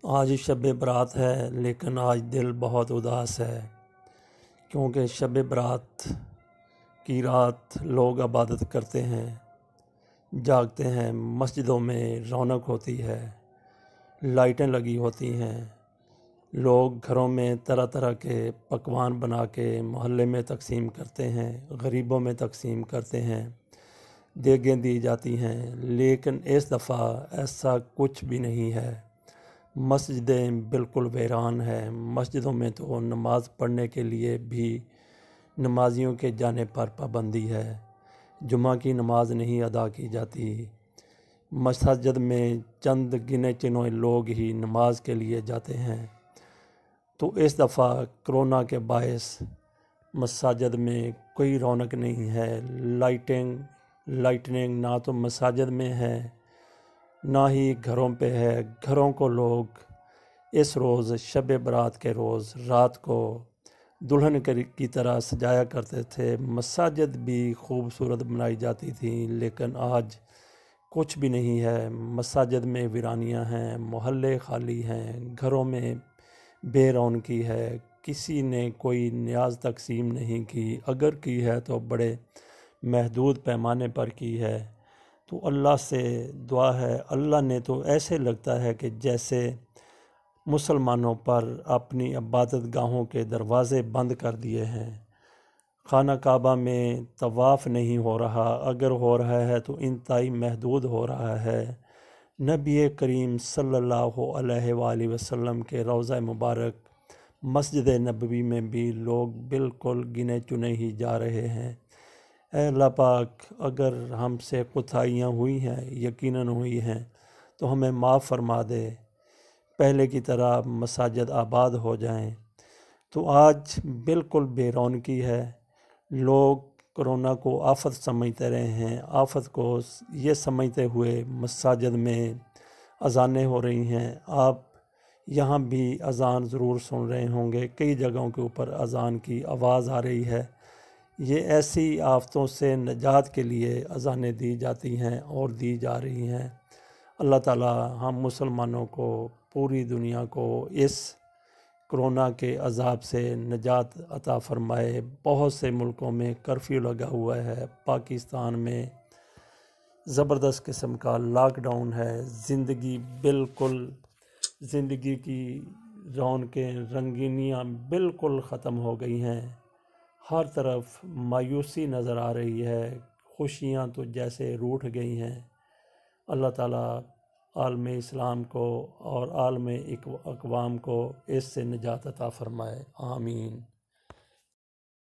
آج شب برات ہے لیکن آج دل بہت اداس ہے، کیونکہ شب برات کی رات لوگ عبادت کرتے ہیں، جاگتے ہیں، مسجدوں میں رونق ہوتی ہے، لائٹیں لگی ہوتی ہیں، لوگ گھروں میں طرح طرح کے پکوان بنا کے محلے میں تقسیم کرتے ہیں، غریبوں میں تقسیم کرتے ہیں، دیگیں دی جاتی ہیں، لیکن اس دفعہ ایسا کچھ بھی نہیں ہے۔ مسجدیں بالکل ویران ہیں۔ مسجدوں میں تو نماز پڑھنے کے لیے بھی نمازیوں کے جانے پر پابندی ہے، جمعہ کی نماز نہیں ادا کی جاتی۔ مسجد میں چند گنے چنے لوگ ہی نماز کے لیے جاتے ہیں۔ تو اس دفعہ کرونا کے باعث مساجد میں کوئی رونق نہیں ہے، لائٹنگ نہ تو مساجد میں ہے نہ ہی گھروں پہ ہے۔ گھروں کو لوگ اس روز شب برات کے روز رات کو دلہن کی طرح سجایا کرتے تھے۔ مساجد بھی خوبصورت بنائی جاتی تھی، لیکن آج کچھ بھی نہیں ہے۔ مساجد میں ویرانیاں ہیں، محلے خالی ہیں، گھروں میں بے رونقی ہے۔ کسی نے کوئی نیاز تقسیم نہیں کی، اگر کی ہے تو بڑے محدود پیمانے پر کی ہے۔ تو اللہ سے دعا ہے، اللہ نے تو ایسے لگتا ہے کہ جیسے مسلمانوں پر اپنی عبادت گاہوں کے دروازے بند کر دیے ہیں۔ خانہ کعبہ میں طواف نہیں ہو رہا، اگر ہو رہا ہے تو انتہائی محدود ہو رہا ہے۔ نبی کریم صلی اللہ علیہ وآلہ وسلم کے روضہ مبارک مسجد نبوی میں بھی لوگ بالکل گنے چنے ہی جا رہے ہیں۔ اے اللہ پاک، اگر ہم سے کوتاہیاں ہوئی ہیں، یقیناً ہوئی ہیں، تو ہمیں معاف فرما دے، پہلے کی طرح مساجد آباد ہو جائیں۔ تو آج بالکل بے رونقی ہے۔ لوگ کرونا کو آفت سمجھتے رہے ہیں، آفت کو یہ سمجھتے ہوئے مساجد میں اذانیں ہو رہی ہیں۔ آپ یہاں بھی اذان ضرور سن رہے ہوں گے، کئی جگہوں کے اوپر اذان کی آواز آ رہی ہے۔ یہ ایسی آفتوں سے نجات کے لیے اذانیں دی جاتی ہیں اور دی جا رہی ہیں۔ اللہ تعالی ہم مسلمانوں کو، پوری دنیا کو اس کرونا کے عذاب سے نجات عطا فرمائے۔ بہت سے ملکوں میں کرفیو لگا ہوا ہے، پاکستان میں زبردست قسم کا لاک ڈاؤن ہے۔ زندگی کی رونقیں، رنگینیاں بالکل ختم ہو گئی ہیں۔ ہر طرف مایوسی نظر آ رہی ہے، خوشیاں تو جیسے روٹھ گئی ہیں۔ اللہ تعالیٰ عالم اسلام کو اور عالم اقوام کو اس سے نجات عطا فرمائے، آمین۔